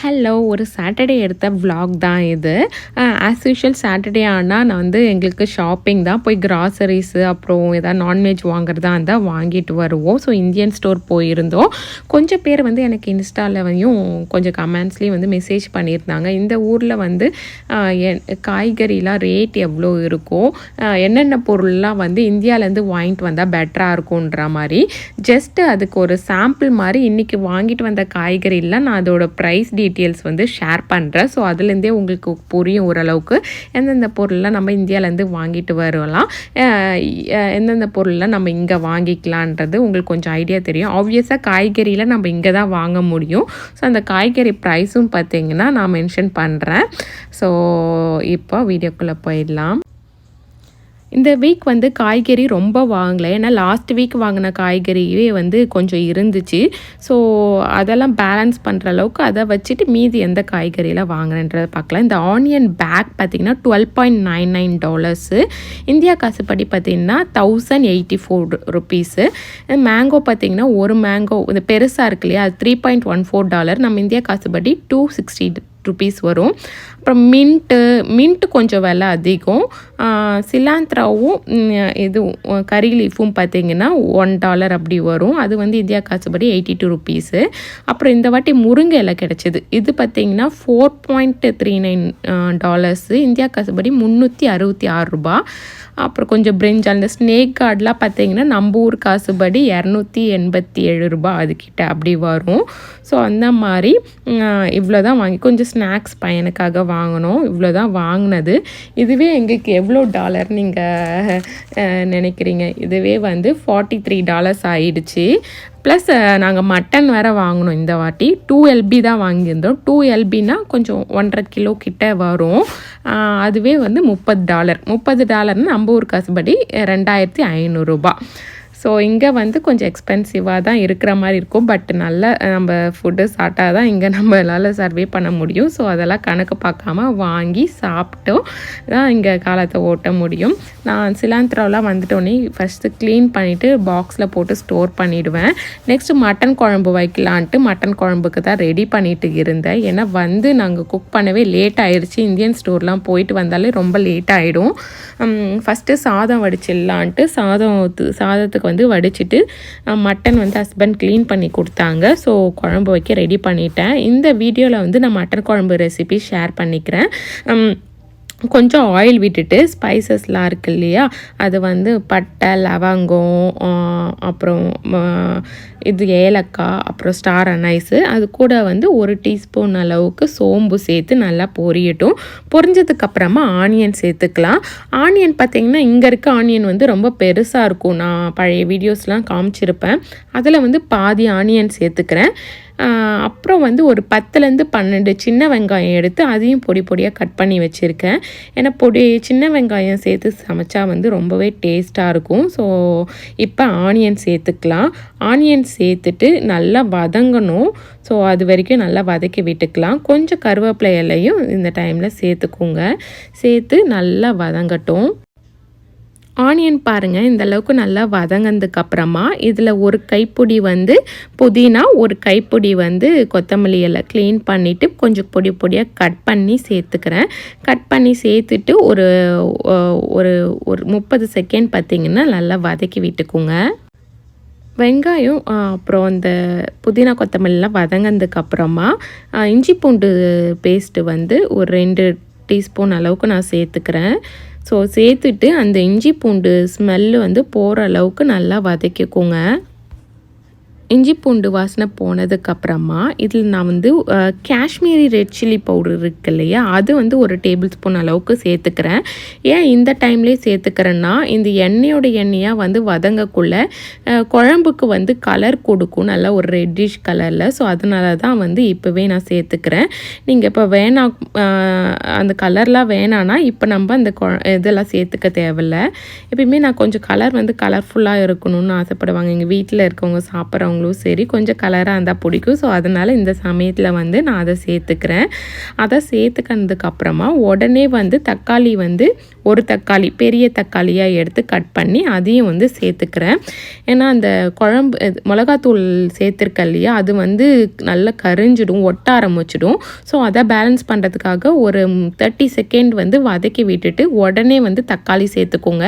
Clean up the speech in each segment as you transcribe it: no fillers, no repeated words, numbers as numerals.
Hello, ஒரு Saturday எடுத்த vlog தான் இது. ஆஸ் யூஷுவல் சாட்டர்டே ஆனால் நான் வந்து எங்களுக்கு ஷாப்பிங் தான் போய் கிராசரிஸு அப்புறம் எதாவது நான்வெஜ் வாங்குறதா இருந்தால் வாங்கிட்டு வருவோம். ஸோ இந்தியன் ஸ்டோர் போயிருந்தோம். கொஞ்சம் பேர் வந்து எனக்கு இன்ஸ்டாலையும் கொஞ்சம் கமெண்ட்ஸ்லேயும் வந்து மெசேஜ் பண்ணியிருந்தாங்க. இந்த ஊரில் வந்து காய்கறிலாம் ரேட் எவ்வளோ இருக்கும், என்னென்ன பொருள்லாம் வந்து இந்தியாவிலேருந்து வாங்கிட்டு வந்தால் பெட்டராக இருக்குன்ற மாதிரி. ஜஸ்ட்டு அதுக்கு ஒரு சாம்பிள் மாதிரி இன்றைக்கி வாங்கிட்டு வந்த காய்கறிலாம் நான் அதோட ப்ரைஸ் டீட்டெயில்ஸ் வந்து ஷேர் பண்ணுறேன். ஸோ அதுலேருந்தே உங்களுக்கு புரியும் ஓரளவுக்கு எந்தெந்த பொருள்லாம் நம்ம இந்தியாவிலேருந்து வாங்கிட்டு வரலாம், எந்தெந்த பொருள்லாம் நம்ம இங்கே வாங்கிக்கலான்றது உங்களுக்கு கொஞ்சம் ஐடியா தெரியும். ஆப்வியஸாக காய்கறியில் நம்ம இங்கே தான் வாங்க முடியும். ஸோ அந்த காய்கறி ப்ரைஸும் பார்த்திங்கன்னா நான் மென்ஷன் பண்ணுறேன். ஸோ இப்போ வீடியோக்குள்ளே போயிடலாம். இந்த வீக் வந்து காய்கறி ரொம்ப வாங்கலை, ஏன்னா லாஸ்ட் வீக் வாங்கின காய்கறியே வந்து கொஞ்சம் இருந்துச்சு. ஸோ அதெல்லாம் பேலன்ஸ் பண்ணுற அளவுக்கு அதை வச்சுட்டு மீதி எந்த காய்கறியெல்லாம் வாங்கினேன்றதை பார்க்கலாம். இந்த ஆனியன் பேக் பார்த்திங்கன்னா $12.99, இந்தியா காசுப்படி பார்த்திங்கன்னா $1084. மேங்கோ பார்த்திங்கன்னா ஒரு மேங்கோ இந்த பெருசாக இருக்கு இல்லையா, அது $3.14, நம்ம இந்தியா காசுப்படி $260 வரும். அப்புறம் மின்ட்டு கொஞ்சம் விலை அதிகம். சிலாந்திராவும் இதுவும் கறி லீஃபும் பார்த்திங்கன்னா $1 அப்படி வரும். அது வந்து இந்தியா காசுபடி $82. அப்புறம் இந்த வாட்டி முருங்கை இலை கிடச்சிது. இது பார்த்திங்கன்னா $4.39, இந்தியா காசுபடி $366. அப்புறம் கொஞ்சம் பிரிஞ்சால் இந்த ஸ்னேக் கார்டெலாம் பார்த்திங்கன்னா நம்ம ஊர் காசுபடி $287 அதுக்கிட்ட அப்படி வரும். ஸோ அந்த மாதிரி இவ்வளோ தான் வாங்கி கொஞ்சம் ஸ்நாக்ஸ் பையனுக்காக வாங்கினோம். இவ்வளோ தான் வாங்கினது. இதுவே எங்களுக்கு எவ்வளோ டாலர் நீங்கள் நினைக்கிறீங்க? இதுவே வந்து $43 ஆயிடுச்சு. ப்ளஸ் நாங்கள் மட்டன் வேறு வாங்கினோம். இந்த வாட்டி 2LB தான் வாங்கியிருந்தோம். 2LBனா கொஞ்சம் 1.5 கிலோ கிட்ட வரும். அதுவே வந்து $30 நம்ம ஊர் காசுபடி $2500. ஸோ இங்கே வந்து கொஞ்சம் எக்ஸ்பென்சிவாக தான் இருக்கிற மாதிரி இருக்கும். பட் நல்ல நம்ம ஃபுட்டு சாப்பிட்டா தான் இங்கே நம்மளால் சர்வே பண்ண முடியும். ஸோ அதெல்லாம் கணக்கு பார்க்காம வாங்கி சாப்பிட்டோம் தான் இங்கே காலத்தை ஓட்ட முடியும். நான் சிலாந்திராவெலாம் வந்துட்டோன்னே ஃபஸ்ட்டு க்ளீன் பண்ணிவிட்டு பாக்ஸில் போட்டு ஸ்டோர் பண்ணிவிடுவேன். நெக்ஸ்ட்டு மட்டன் குழம்பு வைக்கலான்ட்டு மட்டன் குழம்புக்கு தான் ரெடி பண்ணிட்டு இருந்தேன். ஏன்னா வந்து நாங்கள் குக் பண்ணவே லேட் ஆயிடுச்சு. இந்தியன் ஸ்டோர்லாம் போயிட்டு வந்தாலே ரொம்ப லேட் ஆகிடும். ஃபஸ்ட்டு சாதம் வடிச்சிடலான்ட்டு சாதத்துக்கு வந்து வடிச்சிட்டு மட்டன் வந்து ஹஸ்பண்ட் க்ளீன் பண்ணி கொடுத்தாங்க. ஸோ குழம்பு வைக்க ரெடி பண்ணிட்டேன். இந்த வீடியோவில் வந்து நான் மட்டன் குழம்பு ரெசிபி ஷேர் பண்ணிக்கிறேன். கொஞ்சம் ஆயில் விட்டுட்டு ஸ்பைசஸ்லாம் இருக்குது இல்லையா, அது வந்து பட்டை, லவங்கம், அப்புறம் இது ஏலக்காய், அப்புறம் ஸ்டார் அனைஸு, அது கூட வந்து 1 டீஸ்பூன் அளவுக்கு சோம்பு சேர்த்து நல்லா பொரியட்டும். பொரிஞ்சதுக்கப்புறமா ஆனியன் சேர்த்துக்கலாம். ஆனியன் பார்த்திங்கன்னா இங்கே இருக்க ஆனியன் வந்து ரொம்ப பெருசாக இருக்கும். நான் பழைய வீடியோஸ்லாம் காமிச்சிருப்பேன். அதில் வந்து பாதி ஆனியன் சேர்த்துக்கிறேன். அப்புறம் வந்து ஒரு 10-12 சின்ன வெங்காயம் எடுத்து அதையும் பொடியாக கட் பண்ணி வச்சுருக்கேன். ஏன்னா சின்ன வெங்காயம் சேர்த்து சமைச்சா வந்து ரொம்பவே டேஸ்ட்டாக இருக்கும். ஸோ இப்போ ஆனியன் சேர்த்துக்கலாம். ஆனியன் சேர்த்துட்டு நல்லா வதங்கணும். ஸோ அது வரைக்கும் நல்லா வதக்கி விட்டுக்கலாம். கொஞ்சம் கருவேப்பிலை இலையும் இந்த டைமில் சேர்த்துக்கோங்க. சேர்த்து நல்லா வதங்கட்டும். ஆனியன் பாருங்கள் இந்தளவுக்கு நல்லா வதங்கினதுக்கப்புறமா இதில் ஒரு கைப்பிடி வந்து புதினா, ஒரு கைப்பிடி வந்து கொத்தமல்லி இலை க்ளீன் பண்ணிவிட்டு கொஞ்சம் பொடியாக கட் பண்ணி சேர்த்துக்கிறேன். கட் பண்ணி சேர்த்துட்டு ஒரு ஒரு ஒரு 30 செகண்ட் பார்த்திங்கன்னா நல்லா வதக்கி விட்டுக்குங்க. வெங்காயம் அப்புறம் இந்த புதினா கொத்தமல்லிலாம் வதங்கினதுக்கப்புறமா இஞ்சி பூண்டு பேஸ்ட்டு வந்து ஒரு 2 டீஸ்பூன் அளவுக்கு நான் சேர்த்துக்கிறேன். ஸோ சேர்த்துட்டு அந்த இஞ்சி பூண்டு ஸ்மெல்லு வந்து போகிற அளவுக்கு நல்லா வதக்கிக்கோங்க. இஞ்சி பூண்டு வாசனை போனதுக்கப்புறமா இதில் நான் வந்து காஷ்மீரி ரெட் சில்லி பவுடர் இருக்கு இல்லையா, அது வந்து 1 டேபிள் ஸ்பூன் அளவுக்கு சேர்த்துக்கிறேன். ஏன் இந்த டைம்லேயே சேர்த்துக்கிறேன்னா இந்த எண்ணெயாக வந்து வதங்கக்குள்ளே குழம்புக்கு வந்து கலர் கொடுக்கும், நல்லா ஒரு ரெட்டிஷ் கலரில். ஸோ அதனால தான் வந்து இப்போவே நான் சேர்த்துக்கிறேன். நீங்கள் இப்போ வேணாம் அந்த கலர்லாம் வேணான்னா இப்போ நம்ம அந்த இதெல்லாம் சேர்த்துக்க தேவையில்லை. எப்பயுமே நான் கொஞ்சம் கலர் வந்து கலர்ஃபுல்லாக இருக்கணும்னு ஆசைப்படுவாங்க. எங்கள் வீட்டில் இருக்கவங்க சாப்பிட்றவங்க பிடிக்காதவங்களும் சரி கொஞ்சம் கலராக இருந்தால் பிடிக்கும். ஸோ அதனால் இந்த சமயத்தில் வந்து நான் அதை சேர்த்துக்கிறேன். அதை சேர்த்துக்கிறதுக்கப்புறமா உடனே வந்து தக்காளி வந்து ஒரு தக்காளி பெரிய தக்காளியாக எடுத்து கட் பண்ணி அதையும் வந்து சேர்த்துக்கிறேன். ஏன்னா அந்த குழம்பு மிளகாத்தூள் சேர்த்துருக்க இல்லையா, அது வந்து நல்லா கரிஞ்சிடும், ஒட்ட ஆரம்பிச்சிடும். ஸோ அதை பேலன்ஸ் பண்ணுறதுக்காக ஒரு 30 செகண்ட் வந்து வதக்கி விட்டுட்டு உடனே வந்து தக்காளி சேர்த்துக்கோங்க.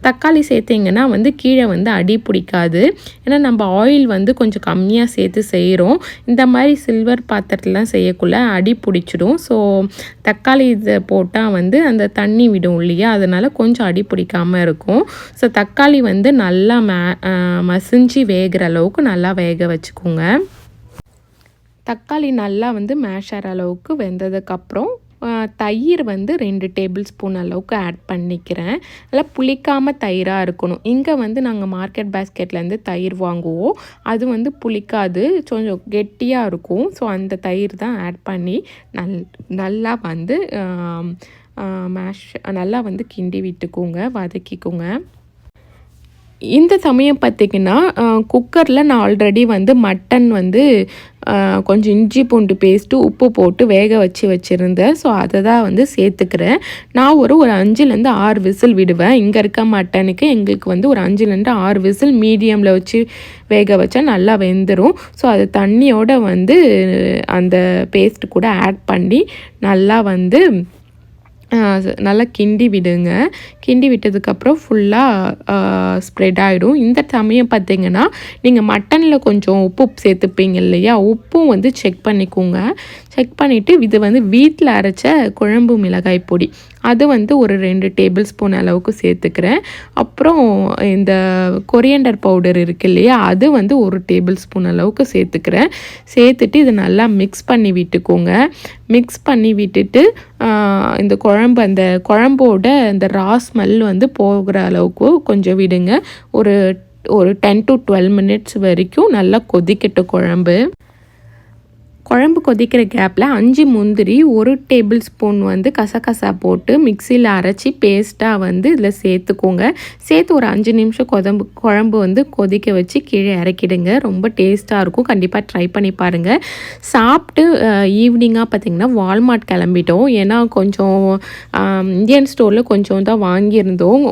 தக்காளி சேர்த்திங்கன்னா வந்து கீழே வந்து அடி பிடிக்காது. ஏன்னா நம்ம ஆயில் வந்து கொஞ்சம் கம்மியாக சேர்த்து செய்கிறோம். இந்த மாதிரி சில்வர் பாத்திரத்துலாம் செய்யக்குள்ள அடி பிடிச்சிடும். ஸோ தக்காளி இதை போட்டால் வந்து அந்த தண்ணி விடும் இல்லையா, அதனால் கொஞ்சம் அடி பிடிக்காமல் இருக்கும். ஸோ தக்காளி வந்து நல்லா மசிஞ்சு வேகிற அளவுக்கு நல்லா வேக வச்சுக்கோங்க. தக்காளி நல்லா வந்து மேஷ் ஆகிற அளவுக்கு வெந்ததுக்கப்புறம் தயிர் வந்து 2 டேபிள் ஸ்பூன் அளவுக்கு ஆட் பண்ணிக்கிறேன். நல்லா புளிக்காமல் தயிராக இருக்கணும். இங்கே வந்து நாங்கள் மார்க்கெட் பேஸ்கெட்லேருந்து தயிர் வாங்குவோம். அது வந்து புளிக்காது, கொஞ்சம் கெட்டியாக இருக்கும். ஸோ அந்த தயிர் தான் ஆட் பண்ணி நல்லா வந்து நல்லா வந்து கிண்டி விட்டுக்கோங்க, வதக்கிக்கோங்க. இந்த சமயம் பார்த்திங்கன்னா குக்கரில் நான் ஆல்ரெடி வந்து மட்டன் வந்து கொஞ்சம் இஞ்சி பூண்டு பேஸ்ட்டு உப்பு போட்டு வேக வச்சுருந்தேன். ஸோ அதை தான் வந்து சேர்த்துக்கிறேன். நான் ஒரு 5லேருந்து 6 விசில் விடுவேன். இங்கே இருக்க மட்டனுக்கு எங்களுக்கு வந்து ஒரு 5லேருந்து 6 விசில் மீடியமில் வச்சு வேக வச்சா நல்லா வெந்துடும். ஸோ அது தண்ணியோடு வந்து அந்த பேஸ்ட்டு கூட ஆட் பண்ணி நல்லா வந்து நல்லா கிண்டி விடுங்க. கிண்டி விட்டதுக்கப்புறம் ஃபுல்லாக ஸ்ப்ரெட் ஆகிடும். இந்த சமயம் பார்த்திங்கன்னா நீங்கள் மட்டனில் கொஞ்சம் உப்பு சேர்த்துப்பீங்க இல்லையா, உப்பும் வந்து செக் பண்ணிக்கோங்க. செக் பண்ணிவிட்டு இது வந்து வீட்டில் அரைச்ச குழம்பு மிளகாய் பொடி அது வந்து ஒரு 2 டேபிள் ஸ்பூன் அளவுக்கு சேர்த்துக்கிறேன். அப்புறம் இந்த கொரியண்டர் பவுடர் இருக்குது இல்லையா, அது வந்து 1 டேபிள் ஸ்பூன் அளவுக்கு சேர்த்துக்கிறேன். சேர்த்துட்டு இதை நல்லா மிக்ஸ் பண்ணி விட்டுக்கோங்க. மிக்ஸ் பண்ணி விட்டுட்டு இந்த அந்த குழம்போட அந்த ரா ஸ்மெல் வந்து போகிற அளவுக்கு கொஞ்சம் விடுங்க. ஒரு 10 to 12 மினிட்ஸ் வரைக்கும் நல்லா கொதிக்கட்டும் குழம்பு. குழம்பு கொதிக்கிற கேப்பில் 5 முந்திரி 1 டேபிள் ஸ்பூன் வந்து கசகசா போட்டு மிக்சியில் அரைச்சி பேஸ்ட்டாக வந்து இதில் சேர்த்துக்கோங்க. சேர்த்து ஒரு 5 நிமிஷம் குழம்பு வந்து கொதிக்க வச்சு கீழே இறக்கிடுங்க. ரொம்ப டேஸ்ட்டாக இருக்கும். கண்டிப்பாக ட்ரை பண்ணி பாருங்கள். சாப்பிட்டு ஈவினிங்காக பார்த்திங்கன்னா வால்மார்ட் கிளம்பிட்டோம். ஏன்னா கொஞ்சம் இந்தியன் ஸ்டோரில் கொஞ்சம் தான் வாங்கியிருந்தோம்.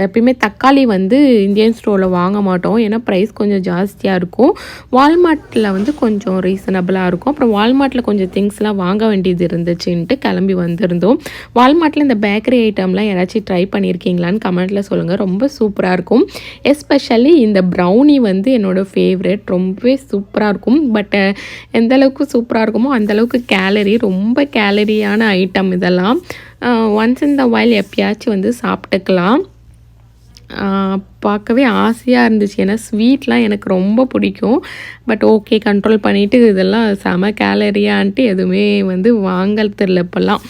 எப்பயுமே தக்காளி வந்து இந்தியன் ஸ்டோரில் வாங்க மாட்டோம், ஏன்னா ப்ரைஸ் கொஞ்சம் ஜாஸ்தியாக இருக்கும். வால்மார்ட்டில் வந்து கொஞ்சம் ரீசனபிளாக இருக்கும். அப்புறம் வால்மார்ட்டில் கொஞ்சம் திங்ஸ்லாம் வாங்க வேண்டியது இருந்துச்சுன்ட்டு கிளம்பி வந்திருந்தோம். வால்மார்ட்டில் இந்த பேக்கரி ஐட்டம்லாம் யாராச்சும் ட்ரை பண்ணியிருக்கீங்களான்னு கமெண்ட்டில் சொல்லுங்கள். ரொம்ப சூப்பராக இருக்கும். எஸ்பெஷலி இந்த ப்ரௌனி வந்து என்னோடய ஃபேவரெட். ரொம்பவே சூப்பராக இருக்கும். பட் எந்த அளவுக்கு சூப்பராக இருக்குமோ அந்தளவுக்கு ரொம்ப கேலரியான ஐட்டம் இதெல்லாம். ஒன்ஸ் இன் த வைல் எப்பயாச்சும் வந்து சாப்பிட்டுக்கலாம். பார்க்கவே ஆசையாக இருந்துச்சு. ஏன்னா ஸ்வீட்லாம் எனக்கு ரொம்ப பிடிக்கும். பட் ஓகே, கண்ட்ரோல் பண்ணிவிட்டு இதெல்லாம் செம கேலரியான்ட்டு எதுவுமே வந்து வாங்கறதில்ல இப்போல்லாம்.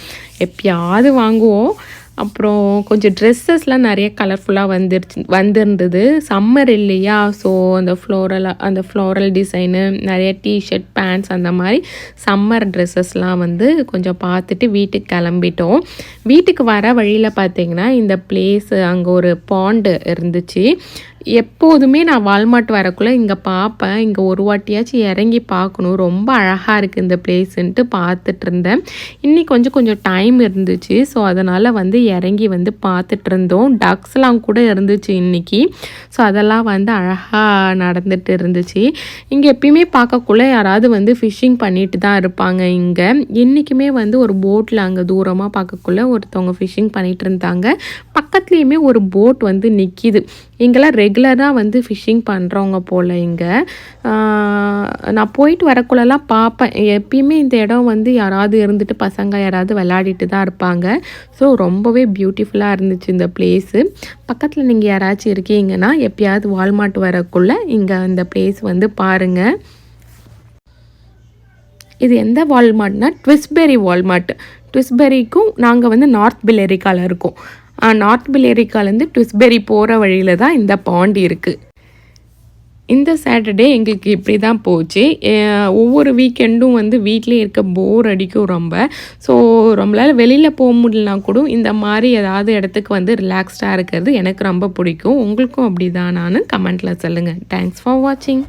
எப்பயாவது வாங்குவோம். அப்புறம் கொஞ்சம் ட்ரெஸ்ஸஸ்லாம் நிறைய கலர்ஃபுல்லாக வந்திருந்தது. சம்மர் இல்லையா, ஸோ அந்த ஃப்ளோரல் டிசைனு நிறைய டிஷர்ட் பேண்ட்ஸ் அந்த மாதிரி சம்மர் ட்ரெஸ்ஸஸ்லாம் வந்து கொஞ்சம் பார்த்துட்டு வீட்டுக்கு கிளம்பிட்டோம். வீட்டுக்கு வர வழியில் பார்த்திங்கன்னா இந்த பிளேஸு அங்கே ஒரு பாண்டு இருந்துச்சு. எப்போதுமே நான் வால்மார்ட் வரக்குள்ளே இங்கே பார்ப்பேன். இங்கே ஒரு வாட்டியாச்சும் இறங்கி பார்க்கணும், ரொம்ப அழகாக இருக்குது இந்த பிளேஸுன்ட்டு பார்த்துட்டு இருந்தேன். இன்றைக்கி கொஞ்சம் டைம் இருந்துச்சு. ஸோ அதனால் வந்து இறங்கி வந்து பார்த்துட்டு இருந்தோம். டக்ஸ்லாம் கூட இருந்துச்சு இன்றைக்கி. ஸோ அதெல்லாம் வந்து அழகாக நடந்துட்டு இருந்துச்சு. இங்கே எப்பயுமே பார்க்கக்குள்ளே யாராவது வந்து ஃபிஷ்ஷிங் பண்ணிட்டு தான் இருப்பாங்க. இங்கே இன்றைக்குமே வந்து ஒரு போட்டில் அங்கே தூரமாக பார்க்கக்குள்ளே ஒருத்தவங்க ஃபிஷ்ஷிங் பண்ணிகிட்டு இருந்தாங்க. பக்கத்துலேயுமே ஒரு போட் வந்து நிற்கிது. இங்கெல்லாம் ரெகுலராக வந்து ஃபிஷ்ஷிங் பண்ணுறவங்க போல். இங்கே நான் போயிட்டு வரக்குள்ளெல்லாம் பார்ப்பேன். எப்பயுமே இந்த இடம் வந்து யாராவது இருந்துட்டு பசங்க யாராவது விளையாடிட்டு தான் இருப்பாங்க. ஸோ ரொம்பவே பியூட்டிஃபுல்லாக இருந்துச்சு இந்த பிளேஸு. பக்கத்தில் நீங்கள் யாராச்சும் இருக்கீங்கன்னா எப்பயாவது வால்மார்ட் வரக்குள்ளே இங்கே இந்த பிளேஸ் வந்து பாருங்கள். இது எந்த வால்மார்ட்னா ட்விஸ்பெரி வால்மார்ட். ட்விஸ்பெரிக்கும் நாங்கள் வந்து நார்த் பில்லரிக்காவில் இருக்கோம். நார்த் பில்லரிக்காலேருந்து ட்விஸ்பெரி போகிற வழியில் தான் இந்த பாண்ட் இருக்குது. இந்த சாட்டர்டே எங்களுக்கு இப்படி தான் போச்சு. ஒவ்வொரு வீக்கெண்டும் வந்து வீட்டிலே இருக்க போர் அடிக்கும் ரொம்ப. ஸோ நம்மளால் வெளியில் போக முடியலனா கூட இந்த மாதிரி ஏதாவது இடத்துக்கு வந்து ரிலாக்ஸ்டாக இருக்கிறது எனக்கு ரொம்ப பிடிக்கும். உங்களுக்கும் அப்படி தானான்னு கமெண்ட்டில் சொல்லுங்கள். தேங்க்ஸ் ஃபார் வாட்சிங்.